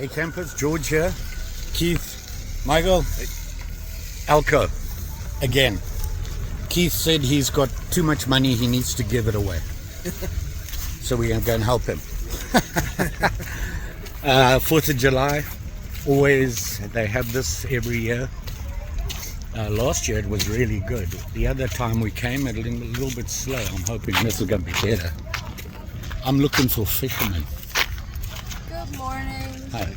Hey campers, George here. Keith, Michael, Elko, again. Keith said he's got too much money, he needs to give it away. So we're going to go and help him. 4th of July, always, they have this every year. Last year it was really good. The other time we came, it was a little bit slow. I'm hoping this is going to be better. I'm looking for fishermen. Good morning. Hi.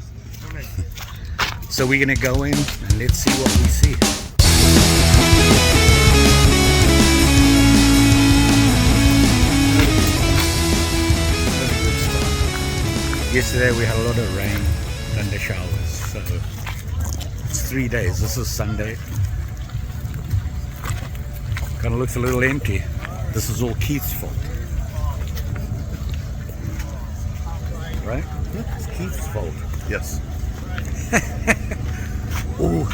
So we're going to go in and let's see what we see. Yesterday we had a lot of rain, thunder showers, so it's 3 days. This is Sunday. Kind of looks a little empty. This is all Keith's fault. Right? It's Keith's fault. Yes. Ooh.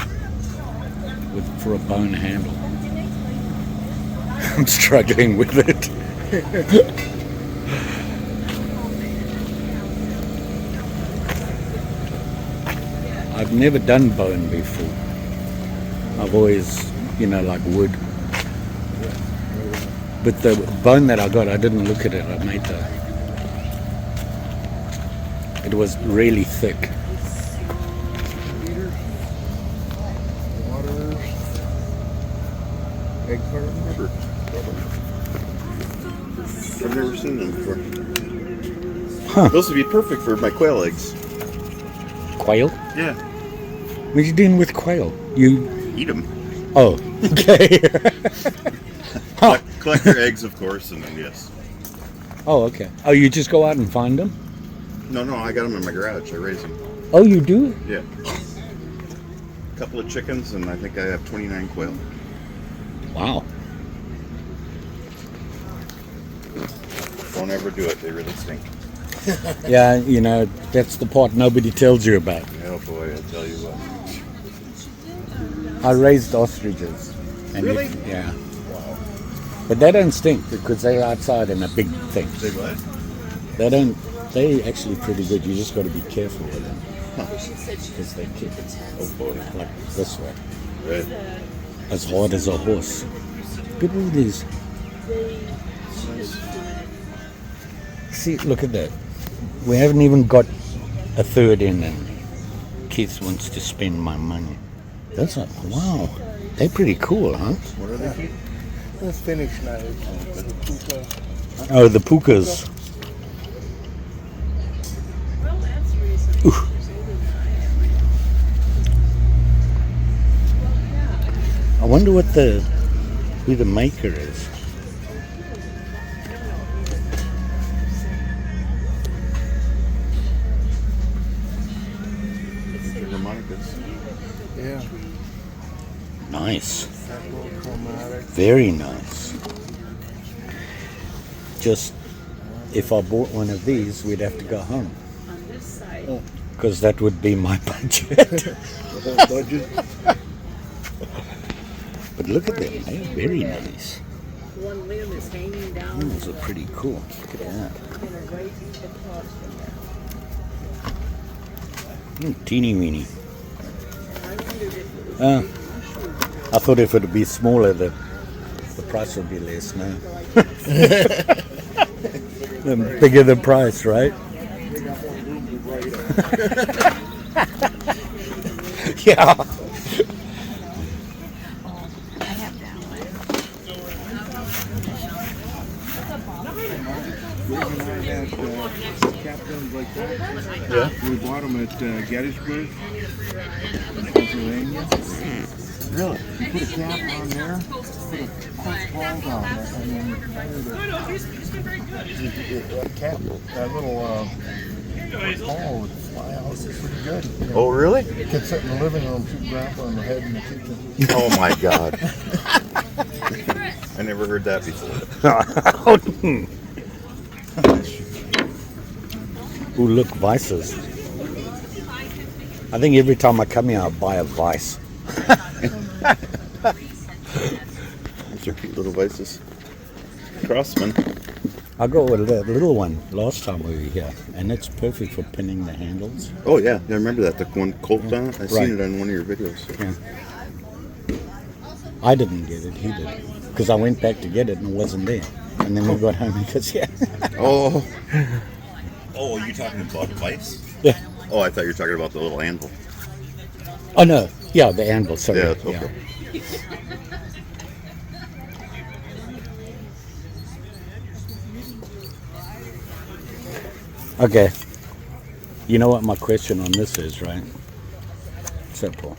For a bone handle. I'm struggling with it. I've never done bone before. I've always, like wood. But the bone that I got, I didn't look at it. I made it was really thick. Egg carve. I've never seen them before. Huh. Those would be perfect for my quail eggs. Quail? Yeah. What are you doing with quail? You Eat them. Oh, okay. Huh. Collect their eggs, of course, and then yes. Oh, okay. Oh, you just go out and find them? No, I got them in my garage. I raise them. Oh, you do? Yeah. A couple of chickens, and I think I have 29 quail. Wow. Don't ever do it. They really stink. Yeah, that's the part nobody tells you about. Oh boy, I tell you what. I raised ostriches. And Really? Yeah. Wow. But they don't stink because they're outside in a big thing. They what? They're actually pretty good. You just got to be careful with them. Huh. Because they kick. Oh boy. Like this way. Right. As hard as a horse. Look at all these. See, look at that. We haven't even got a third in, and Keith wants to spend my money. That's wow. They're pretty cool, huh? What are they, Keith? The Finnish knives. Oh, the pukas. Ooh. I wonder who the maker is. Harmonicas. Yeah. Nice. Chromatic. Very nice. Just, if I bought one of these, we'd have to go home. Because that would be my budget. The whole budget. But look at them, they're very nice. One limb is hanging down. Those are pretty cool. Look at that. Teeny weeny. I thought if it would be smaller, the price would be less now. The bigger the price, right? Yeah. Captains like that. Yeah. We bought them at Gettysburg, Pennsylvania. Really? You put a cap on there, put a punch balls on it, and then the cap, that little ball would fly out. It's pretty good. Oh, really? You could sit in the living room, shoot grandpa in the head in the kitchen. Oh my God. I never heard that before. Ooh, look, vices. I think every time I come here, I buy a vice. These are cute little vices. Crossman. I got a little one last time we were here, and it's perfect for pinning the handles. Oh yeah, I remember that. The one Colt on it. I Right. seen it on one of your videos. Yeah. I didn't get it, he did. Because I went back to get it and it wasn't there. And then we got home and goes, yeah. Oh. Oh, you talking about vice? Yeah. Oh, I thought you were talking about the little anvil. Oh, no. Yeah, the anvil, sorry. Yeah, it's okay. Okay. You know what my question on this is, right? Simple.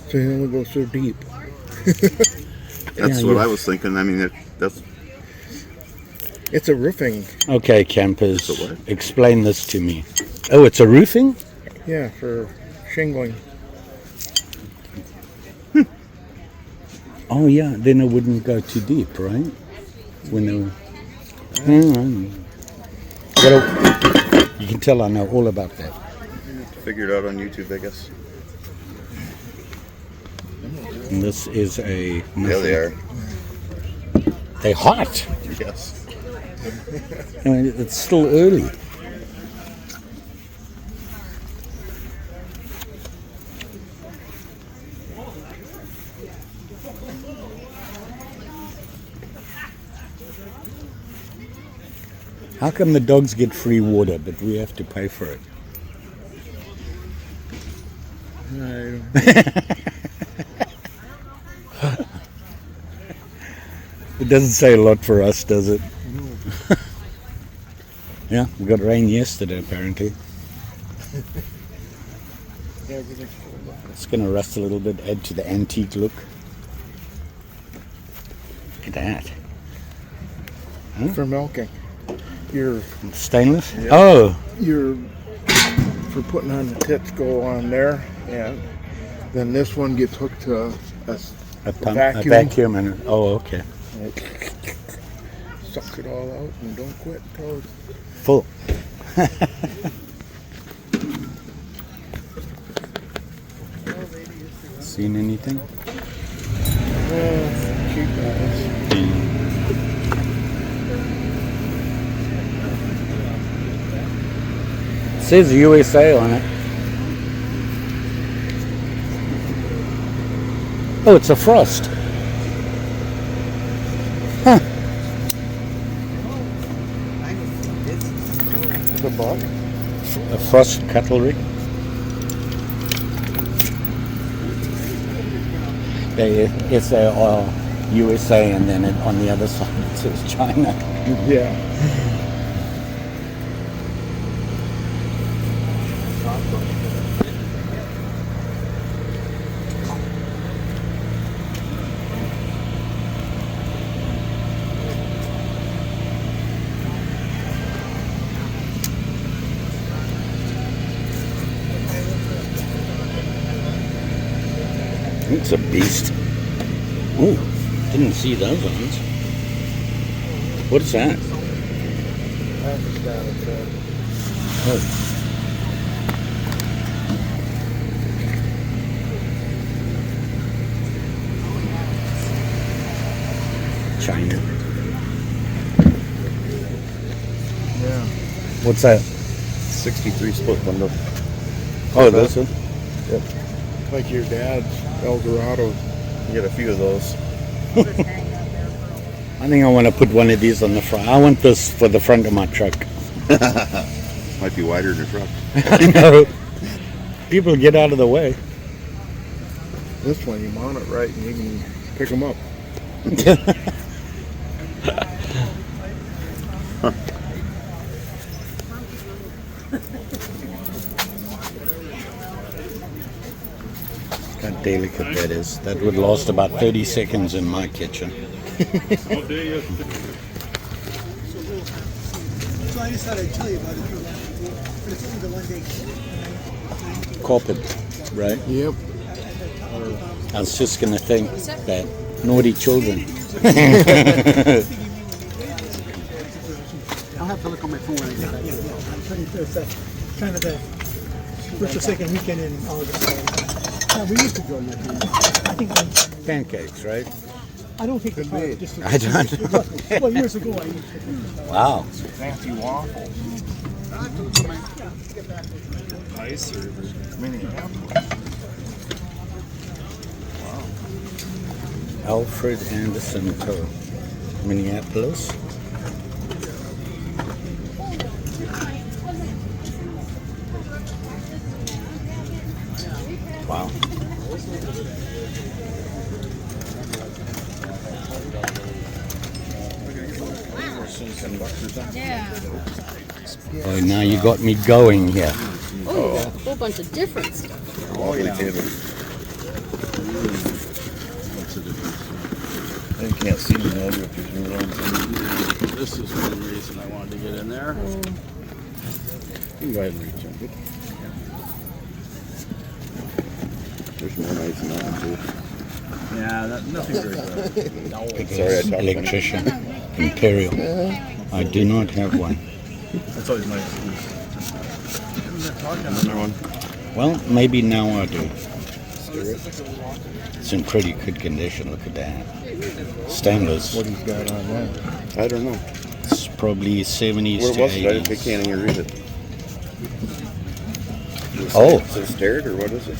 So you only go so deep. That's Yeah, what yeah. I was thinking. I mean, that's It's a roofing. Okay, campers, It's a what? explain this to me. Oh, it's a roofing? Yeah, for shingling. Oh, yeah, then it wouldn't go too deep, right? When they were... Well, you can tell I know all about that. figured out on YouTube, I guess. And this is a... Yeah, they are. They're hot. Yes. I mean, it's still early. How come the dogs get free water, but we have to pay for it? It doesn't say a lot for us, does it? Yeah, we got rain yesterday apparently. It's going to rust a little bit, add to the antique look. Look at that. For milking. Your Stainless? Oh, for putting on the tits go on there, and then this one gets hooked to a vacuum. and oh, okay. and it sucks it all out and don't quit until it's Full. Seen anything? cheap guys. Says USA on it. Oh, it's a frost. Huh. The buck. A frost cutlery. It's a USA, and then on the other side it says China. Yeah. It's a beast. Ooh, didn't see those ones. What is that? Oh. China. Yeah. What's that? 63 split window. Oh, this one? Yep. Like your dad's Eldorado. You get a few of those. I think I want to put one of these on the front. I want this for the front of my truck. Might be wider than your truck. I know. People get out of the way. This one, you mount it right and you can pick them up. How delicate that is. That would last about 30 seconds in my kitchen. So I just thought I'd tell you about it, but it's only the one day. Carpet, right? Yep. I was just going to think that naughty children. I'll have to look on my phone when I get back. I'm trying to it's kind of the first or second weekend in August. So, we used to go in that time. I think Pancakes, right? I don't take the carve. Just I don't know. well, years ago I used to. Wow. Fancy waffles. Ice or Minneapolis. Alfred Anderson Co. Minneapolis. Wow. Yeah. Oh, now you got me going here. Oh, a whole bunch of different stuff. Oh, yeah. You can't see the head if there's no lines. This is one reason I wanted to get in there. You can go ahead and reach in. There's more nice than that one, too. Yeah, nothing very good. Sorry, I talked Electrician. Imperial. I do not have one. That's always nice. Another one. Well, maybe now I do. It's in pretty good condition. Look at that. Stainless. What he's got on that. I don't know. It's probably 70s Where to was it? I 80s. can't even read it. Oh. Is it stared or what is it?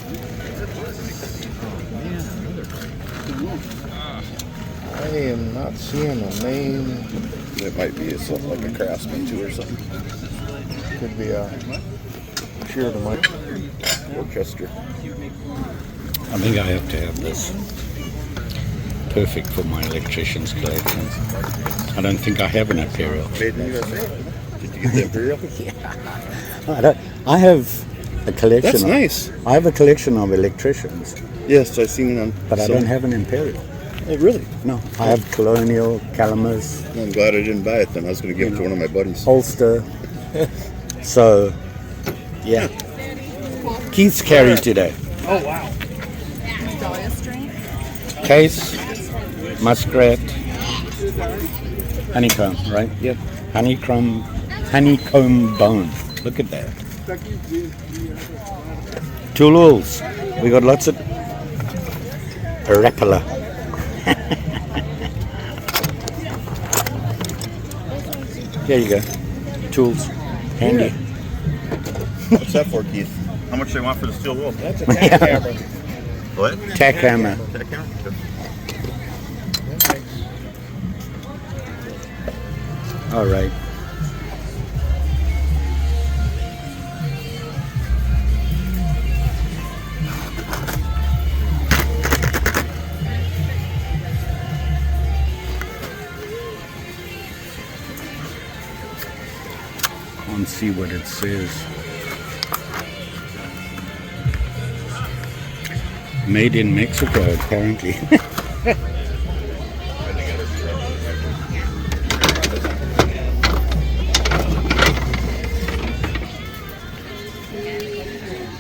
I am not seeing a name. It might be something like a Craftsman too or something. Could be a shear to my Worcester. I think I have to have this. Perfect for my electrician's collection. I don't think I have an Imperial. Made in the USA. Did you get the Imperial? I have a collection. That's nice. I have a collection of electricians, Yes, I've seen it on. but I don't have an Imperial. Oh, really? No, I have Colonial, Calamus, I'm glad I didn't buy it then. I was going to give it to one of my buddies. Ulster. So, yeah. Keith's carried today. Dahlia string. Case, muskrat, honeycomb, right? Yep. Honeycomb bone. Look at that. Tools. We got lots of rapala. There you go. Tools. Handy. What's that for, Keith? How much they want for the steel wool? That's a tack hammer. What? Tack hammer. Tack hammer? All right. Let's see what it says. Made in Mexico, apparently.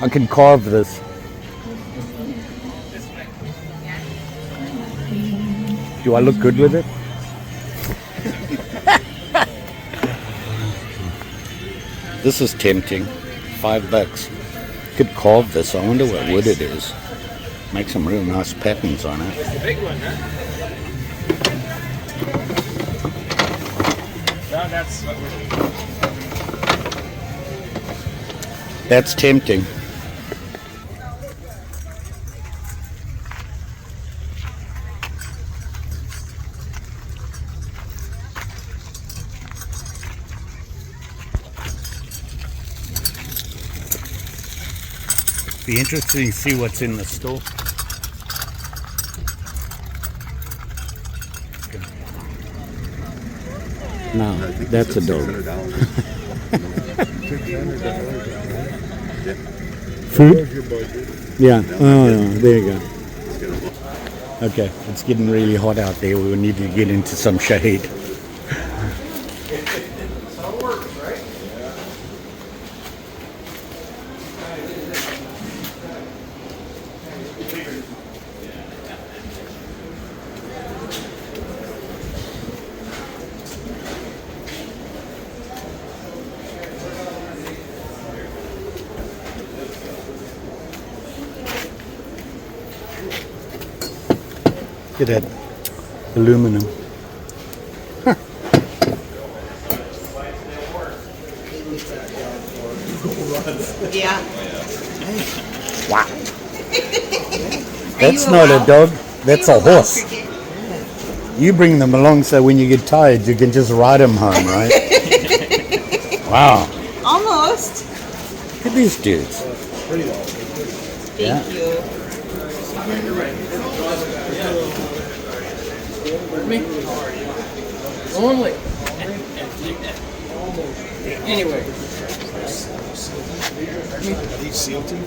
I can carve this. Do I look good with it? This is tempting. $5. Could carve this. I wonder what wood it is. Make some real nice patterns on it. It's the big one, huh? No, that's what we're... That's tempting. Be interesting to see what's in the store. No, that's a dog. Food? Yeah. Oh, there you go. Okay, it's getting really hot out there. We need to get into some shade. Look at that Aluminum. Yeah. Wow. That's not a dog, that's a horse. You bring them along so when you get tired you can just ride them home, right? Wow. Almost. Look at these dudes. Thank you. Only. Anyway. Are these sealed too?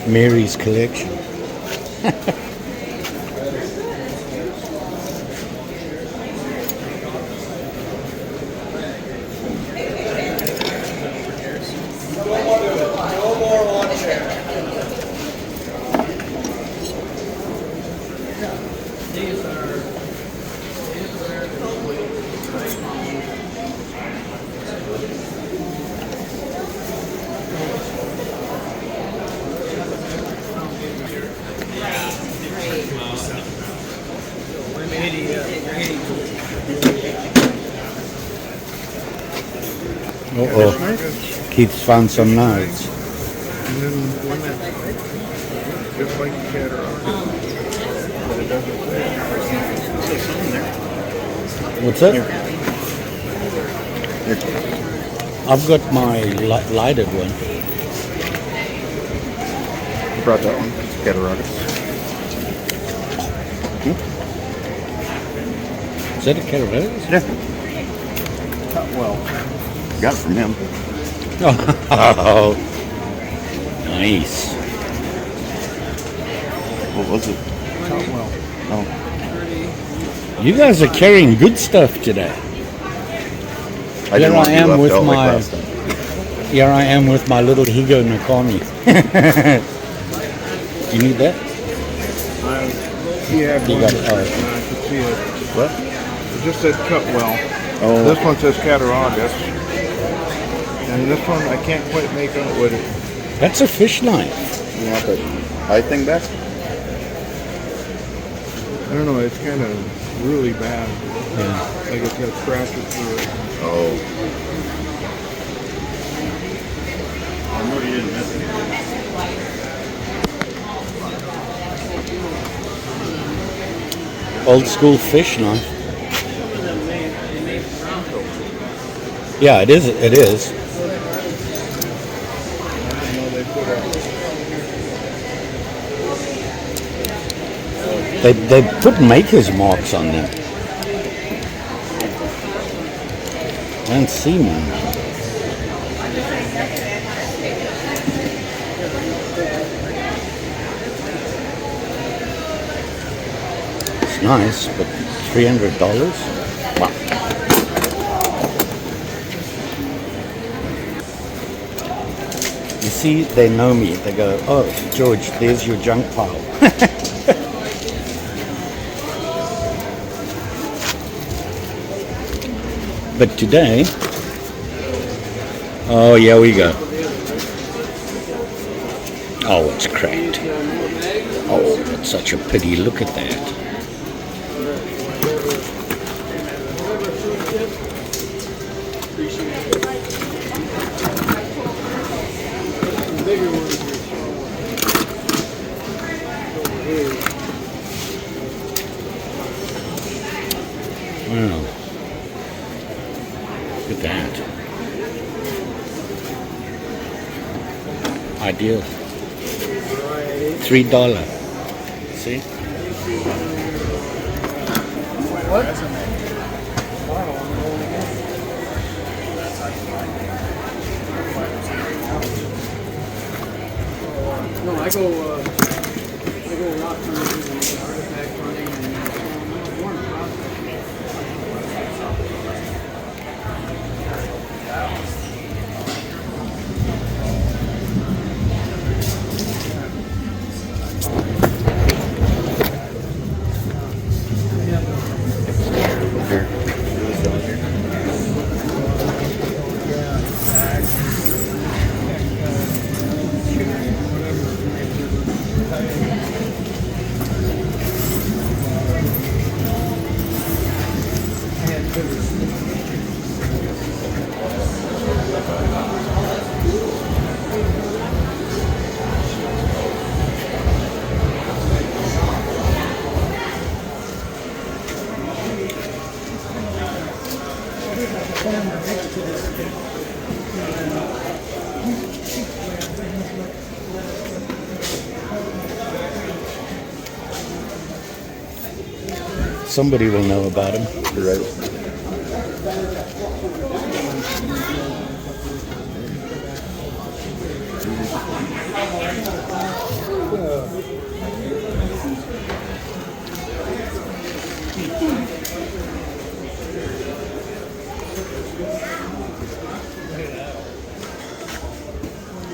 Mary's collection. Uh-oh. Keith's found some knives. And then one that's just like the cataract, but it doesn't say. What's that? I've got my lighted one. You brought that one? Cataract. Is that a Catarotis? Yeah. Well, got it from him. Oh, nice. What was it? Oh, You guys are carrying good stuff today. I didn't want to be left out like last time. Here I am with my little Higo Nakomi. Do you need that? He had You one got that it. I could see it. What? It just said cut well. Oh, This one says cataragus. And this one I can't quite make out what it. That's a fish knife. you want the high thing back? I don't know. It's kind of really bad. Yeah. Like it's got scratches through it. Oh. I know you didn't miss it. Old school fish knife. Yeah, it is. It is. I know they put a. They put maker's marks on them. I don't see one. It's nice, but $300? Wow. You see, they know me. They go, "Oh, George, there's your junk pile." But today, oh, here we go. Oh, it's cracked. Oh, that's such a pity. Look at that. Wow. Look at that. Ideal. $3. See? No, I go rock hunting and artifact hunting and Somebody will know about him. You're right.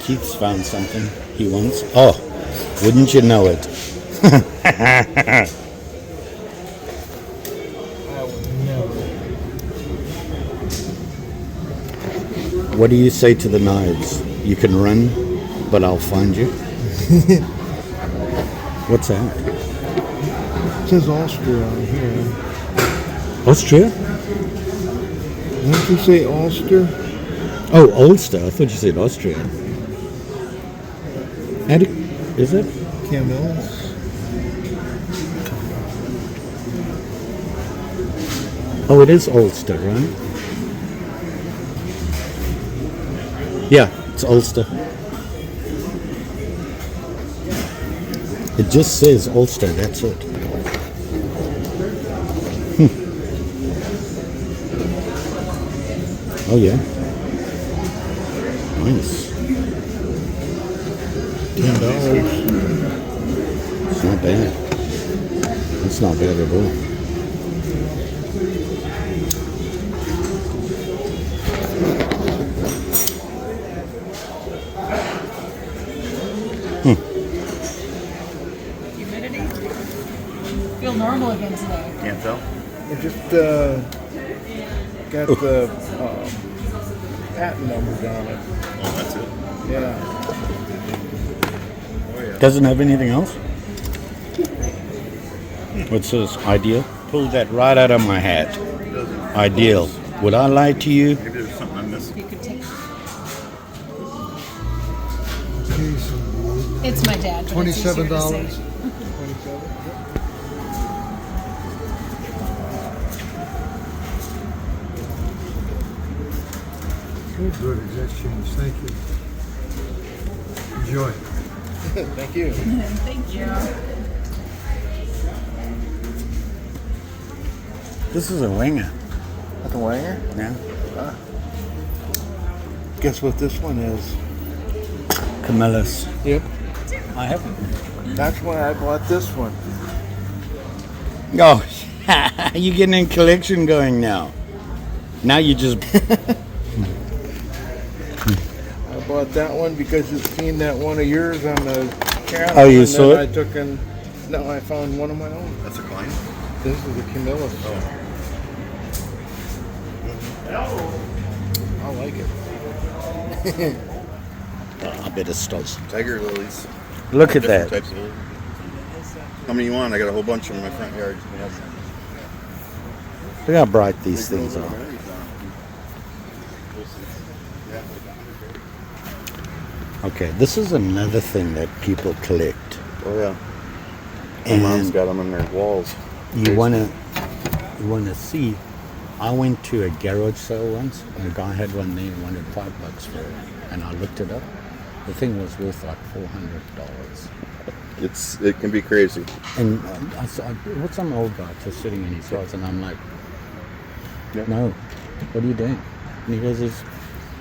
Keith's found something he wants. Oh, wouldn't you know it? What do you say to the knives? You can run, but I'll find you. What's that? It says Austria on here. Austria? Didn't you say Ulster? Oh, Ulster. I thought you said Austria. Is it? Camillus. Oh, it is Ulster, right? Yeah, it's Ulster. It just says Ulster, that's it. Oh, yeah. Nice. $10. It's not bad. It's not bad at all. Humidity? Feel normal again today. Can't tell. I just got the patent numbers on it. Oh, that's it. Yeah. Doesn't have anything else? What's this? Ideal? Pulled that right out of my hat. Ideal. Would I lie to you? Maybe there's something I'm missing. You could take. It's my dad. but it's easier to $27. say. Good exchange. Thank you. Enjoy. Thank you. Thank you. This is a winger. That's a Wanger? Yeah. Guess what this one is? Camillus. Yep. I haven't. That's why I bought this one. Oh, you're getting a collection going now. Now you just... I bought that one because you seen that one of yours on the channel. Oh, you and saw then it? I took and no, I found one of my own. That's a client? This is a Camillus. I like it. I better stop. Tiger lilies. Look at Different that. types of lilies. How many you want? I got a whole bunch of them in my front yard. Look how bright these things are. Okay, this is another thing that people collect. Oh yeah. And My mom's got them in their walls. you wanna see. I went to a garage sale once, and a guy had one there and wanted $5 for it, and I looked it up. The thing was worth like $400. It can be crazy. And I saw, what's some old guy just sitting in his house, and I'm like, Yep. no, what are you doing? And he goes, it's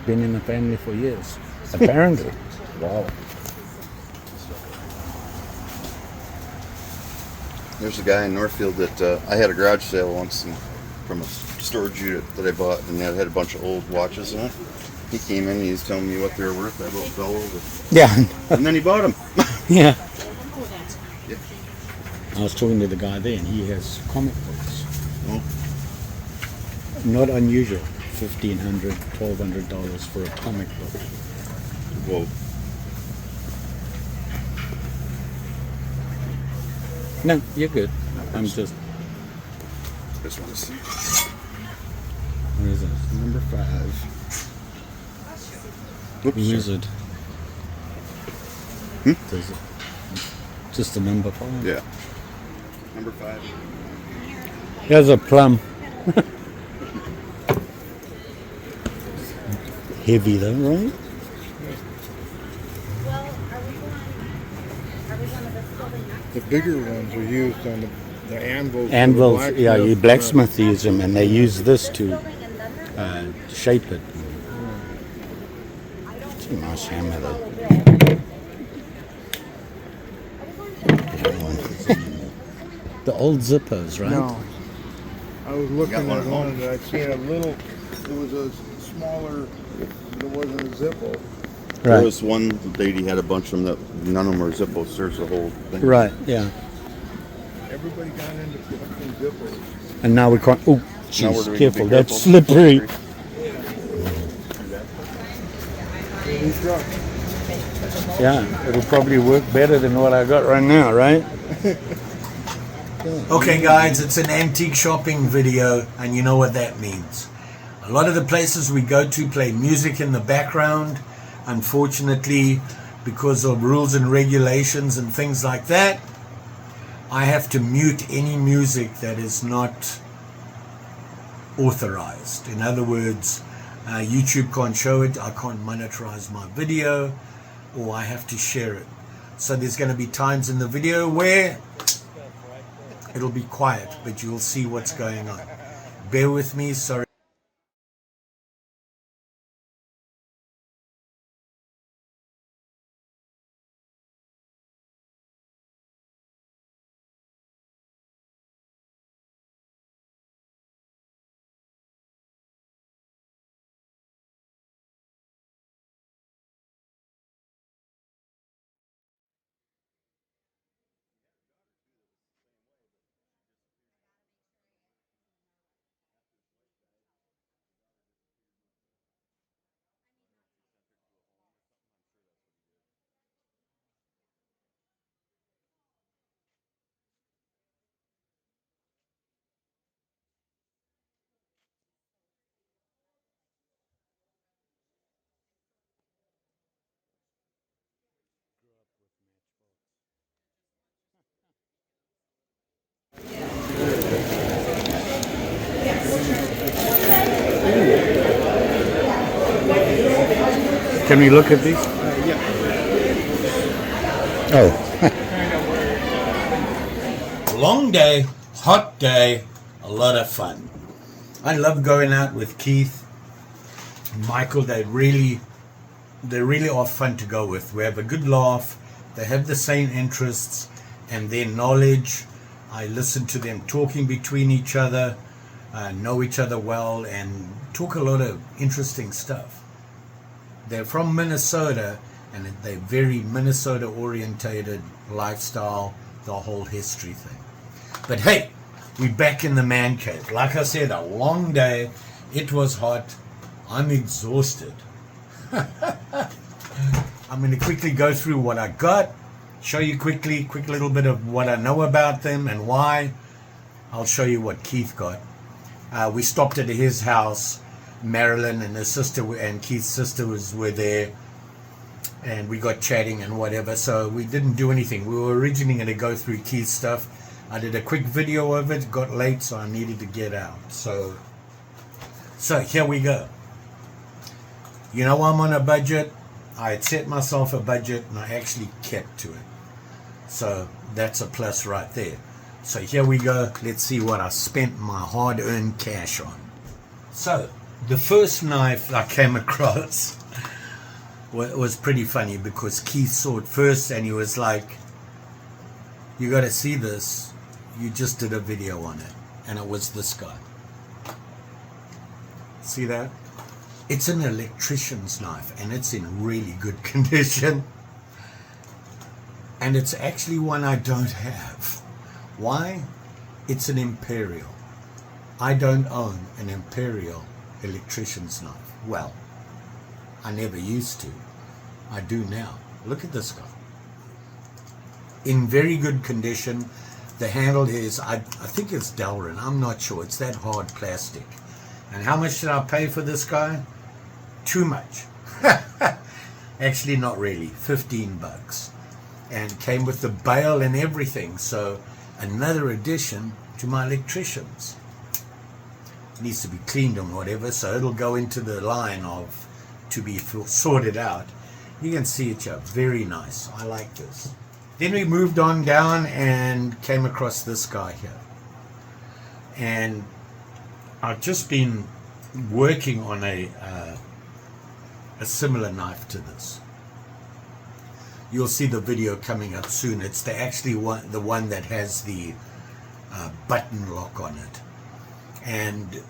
been in the family for years, apparently. Wow. There's a guy in Northfield that I had a garage sale once and from a storage unit that I bought, and it had a bunch of old watches in it. He came in and he was telling me what they were worth. I about fell over. Yeah. And then he bought them. Yeah. Yeah. I was talking to the guy there, and he has comic books. Oh. Not unusual. $1,500, $1,200 for a comic book. Whoa. No, you're good. I'm just. Just want to see. Where is it? Number 5. Whoops. Wizard. Does it? Just a number 5. Yeah. Number 5. Here's a plum. Heavy though, right? The bigger ones are used on the the anvils. Anvils, yeah, you blacksmith use them, and they use this to shape it. It's a nice hammer though. The old zippers, right? No. I was looking got one at at one home. and I seen a little, there was a smaller, there wasn't a Zippo. There Right. was one lady had a bunch of them that none of them were Zippos. There's the whole thing. Right, yeah. Everybody got into collecting Zippos. And now we can't. Oh, Now we're jeez, doing careful, big that's ripples. slippery. These trucks. Yeah, it'll probably work better than what I got right now, right? Okay guys, it's an antique shopping video, and you know what that means. A lot of the places we go to play music in the background. Unfortunately, because of rules and regulations and things like that, I have to mute any music that is not authorized. In other words, YouTube can't show it, I can't monetize my video, or I have to share it. So there's going to be times in the video where it'll be quiet, but you'll see what's going on. Bear with me, sorry. Can we look at these? Oh, Long day, hot day, a lot of fun. I love going out with Keith, Michael. They really are fun to go with. We have a good laugh. They have the same interests and their knowledge. I listen to them talking between each other, know each other well, and talk a lot of interesting stuff. They're from Minnesota, and they're very Minnesota orientated lifestyle, the whole history thing. But hey, we're back in the man cave. Like I said, a long day. It was hot. I'm exhausted. I'm going to quickly go through what I got, show you quick little bit of what I know about them and why. I'll show you what Keith got. We stopped at his house. Marilyn and her sister and Keith's sister were there, and we got chatting and whatever, so we didn't do anything. We were originally going to go through Keith's stuff. I did a quick video of it, got late, so I needed to get out. So here we go. You know, I'm on a budget. I had set myself a budget and I actually kept to it, so that's a plus right there. So here we go. Let's see what I spent my hard-earned cash on. So the first knife I came across was pretty funny, because Keith saw it first and he was like, you got to see this, you just did a video on it. And it was this guy. See that? It's an electrician's knife, and it's in really good condition, and it's actually one I don't have. Why? It's an Imperial. I don't own an Imperial electrician's knife. Well, I never used to. I do now. Look at this guy. In very good condition. The handle is, I think it's Delrin. I'm not sure. It's that hard plastic. And how much did I pay for this guy? Too much. Actually, not really. 15 bucks. And came with the bail and everything. So another addition to my electricians. Needs to be cleaned and whatever, so it'll go into the line of to be sorted out. You can see it's very nice. I like this. Then we moved on down and came across this guy here. And I've just been working on a similar knife to this. You'll see the video coming up soon. It's the one that has the button lock on it. And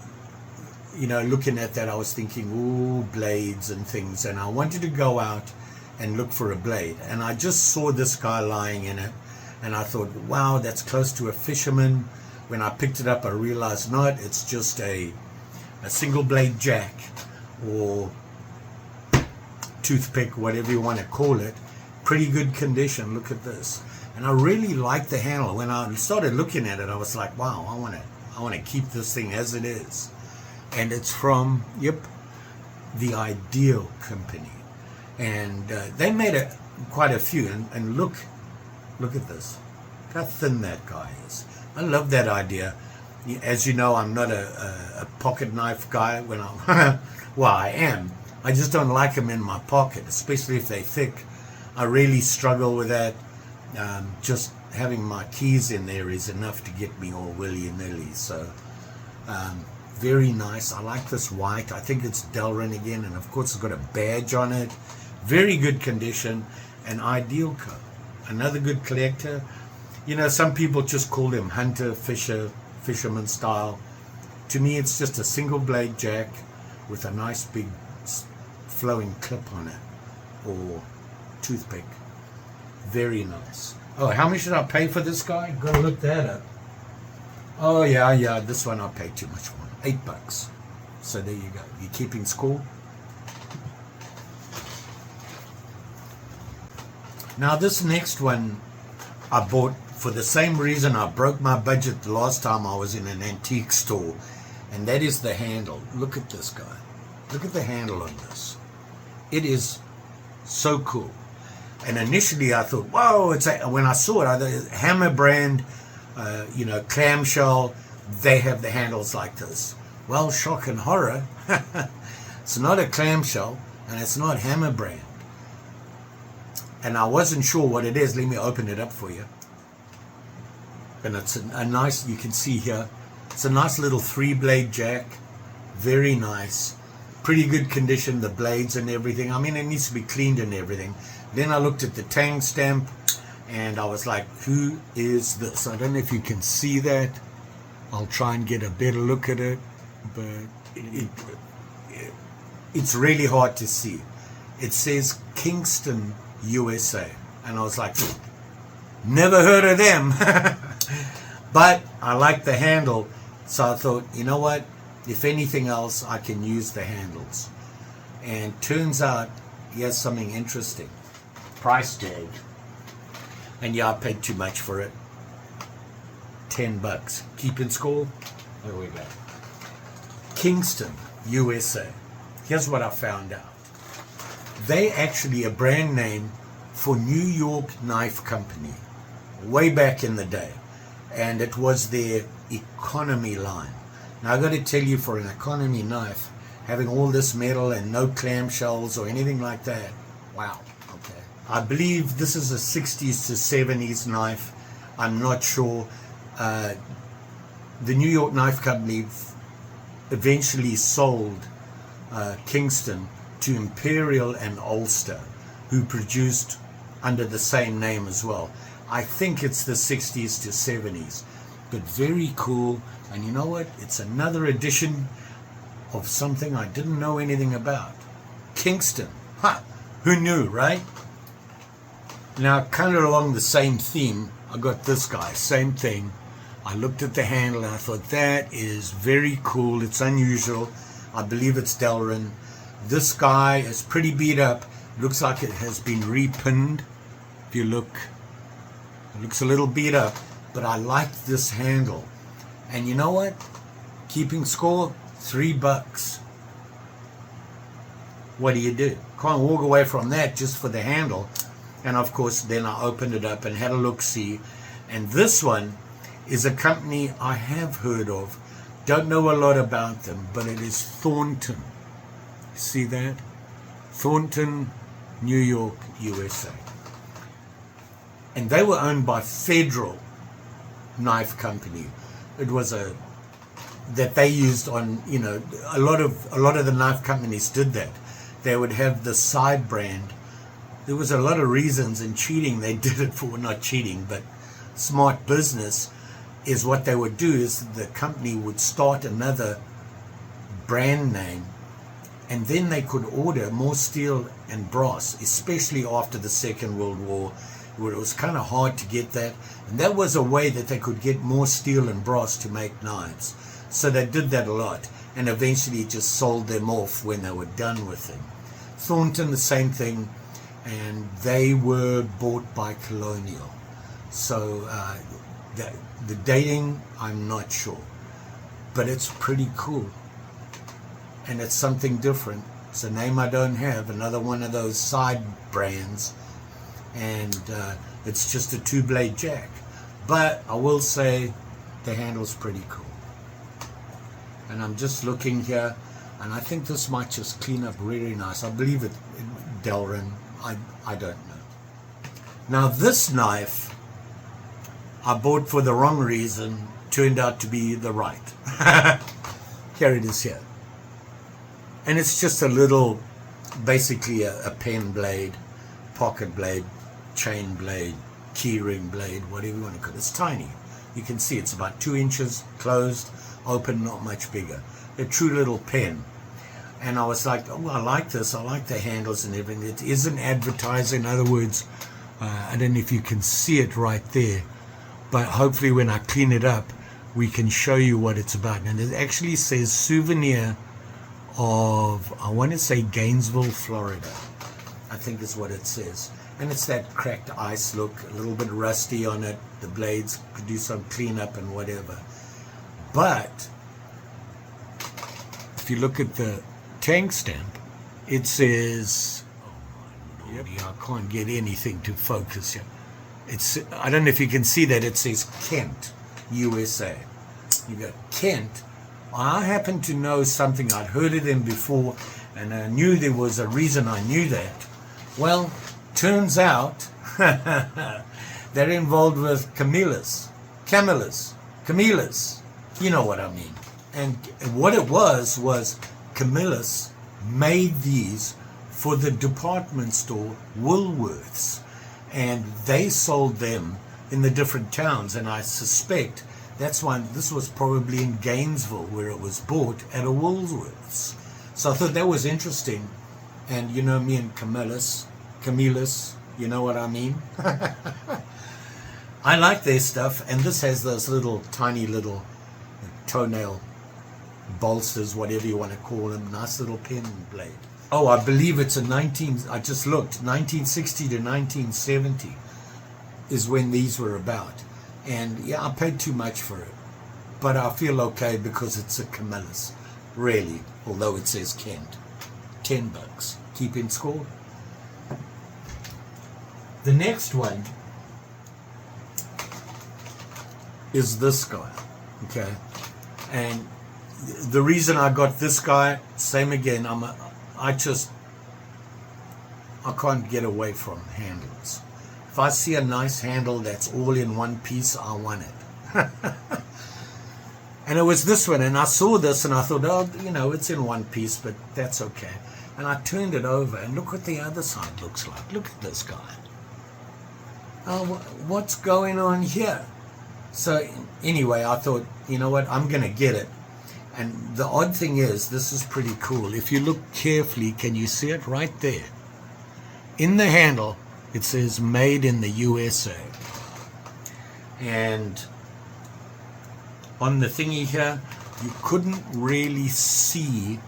you know, looking at that, I was thinking, ooh, blades and things, and I wanted to go out and look for a blade, and I just saw this guy lying in it, and I thought, wow, that's close to a fisherman. When I picked it up, I realized not, it's just a single blade jack or toothpick, whatever you want to call it. Pretty good condition. Look at this. And I really like the handle. When I started looking at it, I was like, wow, I want to keep this thing as it is. And it's from, yep, the Ideal Company. And they made quite a few. And look at this. Look how thin that guy is. I love that idea. As you know, I'm not a pocket knife guy. When I, well, I am. I just don't like them in my pocket, especially if they're thick. I really struggle with that. Just having my keys in there is enough to get me all willy-nilly. So, very nice. I like this white. I think it's Delrin again, and of course it's got a badge on it. Very good condition. And Ideal Co. Another good collector. You know, some people just call them hunter, fisherman style. To me, it's just a single blade jack with a nice big flowing clip on it, or toothpick. Very nice. Oh, how much did I pay for this guy? Gotta look that up. Oh yeah, this one I paid too much for. $8. So there you go. You keeping score? Now this next one I bought for the same reason I broke my budget the last time I was in an antique store, and that is the handle. Look at this guy. Look at the handle on this. It is so cool. And initially I thought, whoa, when I saw it, I thought Hammer brand, you know, clamshell, they have the handles like this. Well, shock and horror, it's not a clamshell and it's not Hammer brand. And I wasn't sure what it is. Let me open it up for you. And it's a nice, you can see here, it's a nice little 3-blade jack. Very nice. Pretty good condition, the blades and everything. I mean, it needs to be cleaned and everything. Then I looked at the tang stamp and I was like, who is this? I don't know if you can see that. I'll try and get a better look at it, but it's really hard to see. It says Kingston, USA. And I was like, never heard of them. But I like the handle, so I thought, you know what? If anything else, I can use the handles. And turns out, here's something interesting. Price tag. And yeah, I paid too much for it. $10. Keeping score? There we go. Kingston, USA. Here's what I found out. They actually a brand name for New York Knife Company way back in the day. And it was their economy line. Now I got to tell you, for an economy knife, having all this metal and no clamshells or anything like that, wow. Okay. I believe this is a 60s to 70s knife. I'm not sure. The New York Knife Company eventually sold Kingston to Imperial and Ulster, who produced under the same name as well. I think it's the 60s to 70s, but very cool. And you know what? It's another edition of something I didn't know anything about. Kingston. Ha! Who knew, right? Now, kind of along the same theme, I got this guy, same thing. I looked at the handle and I thought, that is very cool. It's unusual. I believe it's Delrin. This guy is pretty beat up. Looks like it has been repinned. If you look, it looks a little beat up, but I like this handle. And you know what? Keeping score, $3. What do you do? Can't walk away from that just for the handle. And of course, then I opened it up and had a look-see. And this one is a company I have heard of. Don't know a lot about them, but it is Thornton. See that? Thornton, New York, USA. and they were owned by Federal Knife Company. It was that they used on, you know, a lot of the knife companies did that. They would have the side brand. There was a lot of reasons in cheating they did it for, not cheating, but smart business is what they would do is the company would start another brand name, and then they could order more steel and brass, especially after the Second World War, where it was kind of hard to get that, and that was a way that they could get more steel and brass to make knives. So they did that a lot, and eventually just sold them off when they were done with them. Thornton, the same thing, and they were bought by Colonial. So the dating, I'm not sure, but it's pretty cool, and it's something different. It's a name I don't have, another one of those side brands, and it's just a 2-blade jack. But I will say the handle's pretty cool. And I'm just looking here, and I think this might just clean up really nice. I believe it Delrin. I don't know. Now this knife I bought for the wrong reason, turned out to be the right. Here it is here. And it's just a little, basically a pen blade, pocket blade, chain blade, keyring blade, whatever you want to call it. It's tiny. You can see it's about 2 inches closed, open, not much bigger. A true little pen. And I was like, oh, I like this. I like the handles and everything. It isn't advertising. In other words, I don't know if you can see it right there, but hopefully when I clean it up, we can show you what it's about. And it actually says souvenir of, I want to say Gainesville, Florida, I think is what it says. And it's that cracked ice look, a little bit rusty on it. The blades could do some cleanup and whatever. But if you look at the tank stamp, it says, oh my lordy, I can't get anything to focus here. It's, I don't know if you can see that, it says Kent, USA. You go, Kent. I happen to know something. I'd heard of them before, and I knew there was a reason I knew that. Well, turns out they're involved with camellias. You know what I mean. And what it was Camillus made these for the department store Woolworths, and they sold them in the different towns, and I suspect that's why this was probably in Gainesville where it was bought at a Woolworths. So I thought that was interesting. And you know me and Camillus, you know what I mean? I like their stuff, and this has those little tiny little toenail bolsters, whatever you want to call them, nice little pen blade. Oh, I believe it's I just looked, 1960 to 1970 is when these were about. And yeah, I paid too much for it, but I feel okay because it's a Camillus, really, although it says Kent. $10. Keeping score. The next one is this guy, okay? And the reason I got this guy, same again, I can't get away from handles. If I see a nice handle that's all in one piece, I want it. And it was this one, and I saw this and I thought, oh, you know, it's in one piece, but that's okay. And I turned it over, and look what the other side looks like. Look at this guy. Oh, what's going on here? So anyway, I thought, you know what, I'm going to get it. And the odd thing is, this is pretty cool. If you look carefully, can you see it right there? In the handle, it says made in the USA. And on the thingy here, you couldn't really see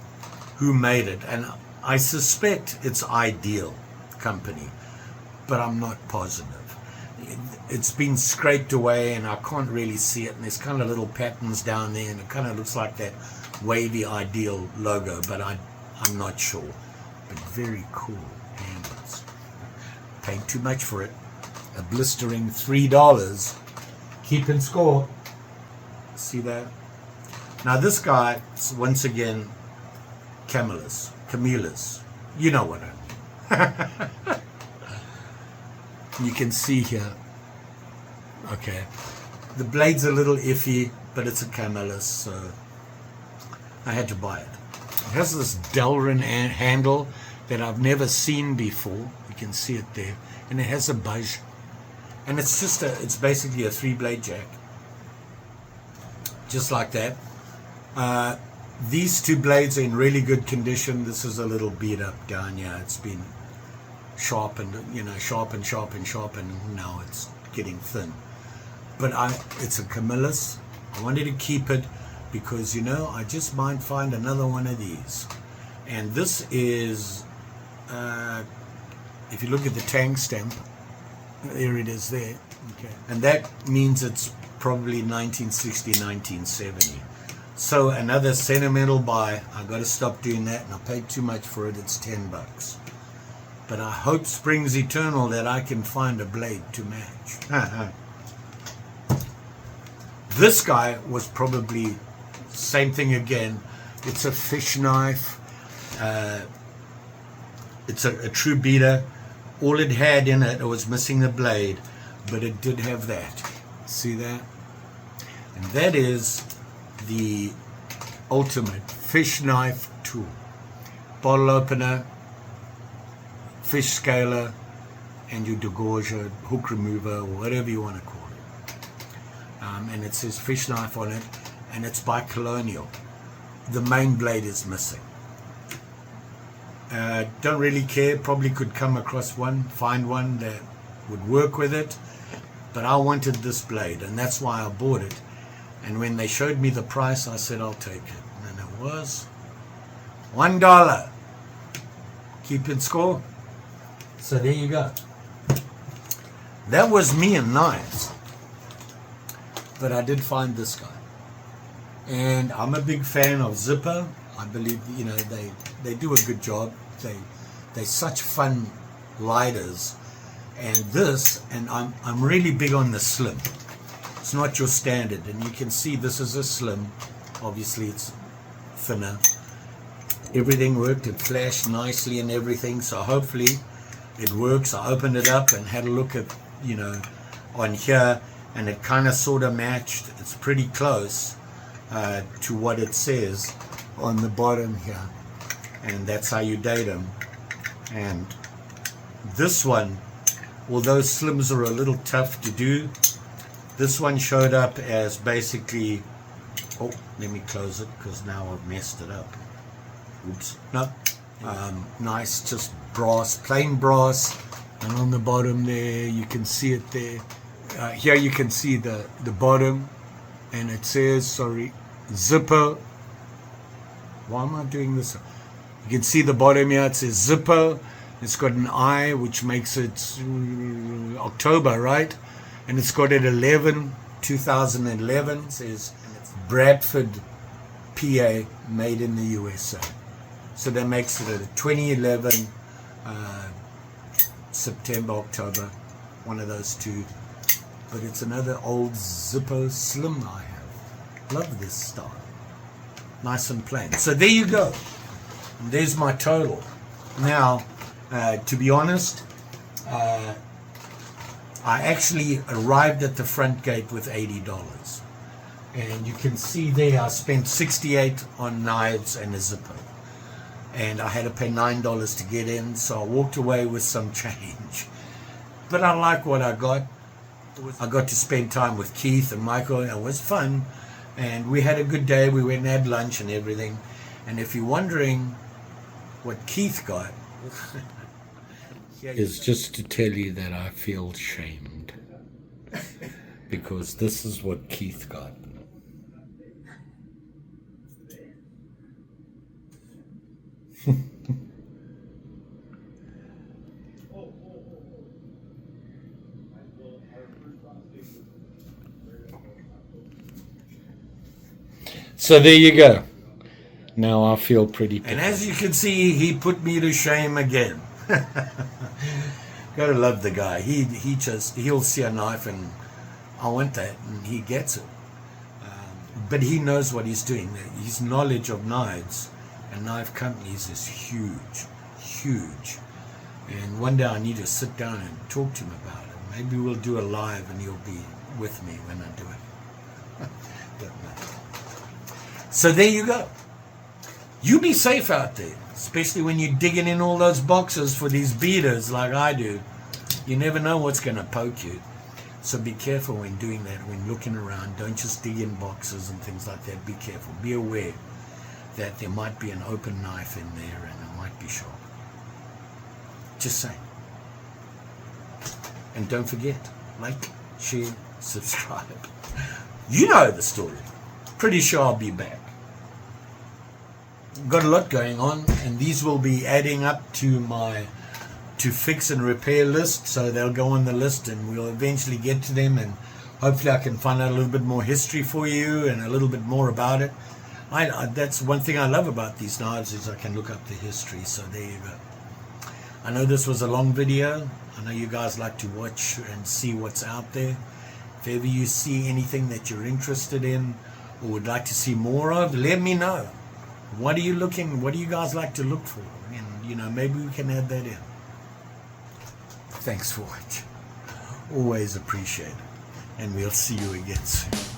who made it. And I suspect it's Ideal Company, but I'm not positive. It's been scraped away and I can't really see it, and there's kind of little patterns down there, and it kind of looks like that wavy Ideal logo, but I'm not sure. But very cool handles. Paid too much for it. A blistering $3. Keeping score. See that? Now this guy, once again, Camillus. You know what I mean. You can see here, Okay. The blade's a little iffy, but it's a Camillus, so I had to buy it. It has this Delrin handle that I've never seen before. You can see it there. And it has a budge. And it's just it's basically a 3-blade jack. Just like that. These 2 blades are in really good condition. This is a little beat up down here. It's been sharpened, sharpened, and now it's getting thin. But it's a Camillus. I wanted to keep it because, I just might find another one of these. And this is, if you look at the tang stamp, there it is there. Okay. And that means it's probably 1960, 1970. So another sentimental buy. I got to stop doing that, and I paid too much for it. It's $10. But I hope springs eternal that I can find a blade to match. This guy was probably same thing again. It's a fish knife. It's a true beater. All it had in it, was missing the blade, but it did have that. See that? And that is the ultimate fish knife tool. Bottle opener, fish scaler, and your degorger, hook remover, or whatever you want to call it. And it says fish knife on it, and it's by Colonial. The main blade is missing. Don't really care. Probably could come across find one that would work with it, but I wanted this blade, and that's why I bought it. And when they showed me the price, I said I'll take it, and it was $1. Keeping score. So there you go. That was me and knives, but I did find this guy, and I'm a big fan of Zipper. I believe they do a good job. They're such fun lighters, and I'm really big on the slim. It's not your standard, and you can see this is a slim. Obviously it's thinner. Everything worked. It flashed nicely and everything, so hopefully it works. I opened it up and had a look at on here, and it kind of sort of matched. It's pretty close to what it says on the bottom here, and that's how you date them. And this one, although slims are a little tough to do, this one showed up as basically, oh, let me close it because now I've messed it up. Oops. No. Nice, just brass, plain brass, and on the bottom there you can see it there. Here you can see the bottom, and it says, sorry, Zipper. Why am I doing this? You can see the bottom here, it says Zipper. It's got an I, which makes it October, right? And it's got it 2011. It says Bradford, PA, made in the USA. So that makes it a 2011 September, October, one of those two. But it's another old Zippo Slim I have. Love this style. Nice and plain. So there you go. And there's my total. Now, to be honest, I actually arrived at the front gate with $80. And you can see there I spent $68 on knives and a Zippo. And I had to pay $9 to get in, so I walked away with some change. But I like what I got. I got to spend time with Keith and Michael. It was fun, and we had a good day. We went and had lunch and everything. And if you're wondering what Keith got, is just to tell you that I feel shamed because this is what Keith got. So there you go. Now I feel pretty picky. And as you can see, he put me to shame again. Gotta love the guy. He'll see a knife and I want that, and he gets it. But he knows what he's doing. His knowledge of knives and knife companies is huge, huge. And one day I need to sit down and talk to him about it. Maybe we'll do a live and he'll be with me when I do it. Don't know. So there you go. You be safe out there, especially when you're digging in all those boxes for these beaters like I do. You never know what's going to poke you. So be careful when doing that, when looking around. Don't just dig in boxes and things like that. Be careful. Be aware that there might be an open knife in there and it might be sharp. Just saying. And don't forget, like, share, subscribe. You know the story. Pretty sure I'll be back. Got a lot going on, and these will be adding up to my to fix and repair list, so they'll go on the list and we'll eventually get to them, and hopefully I can find out a little bit more history for you and a little bit more about it. That's one thing I love about these knives, is I can look up the history. So there you go. I know this was a long video. I know you guys like to watch and see what's out there. If ever you see anything that you're interested in or would like to see more of, let me know. What are you guys like to look for? And maybe we can add that in. Thanks for watching. Always appreciate it. And we'll see you again soon.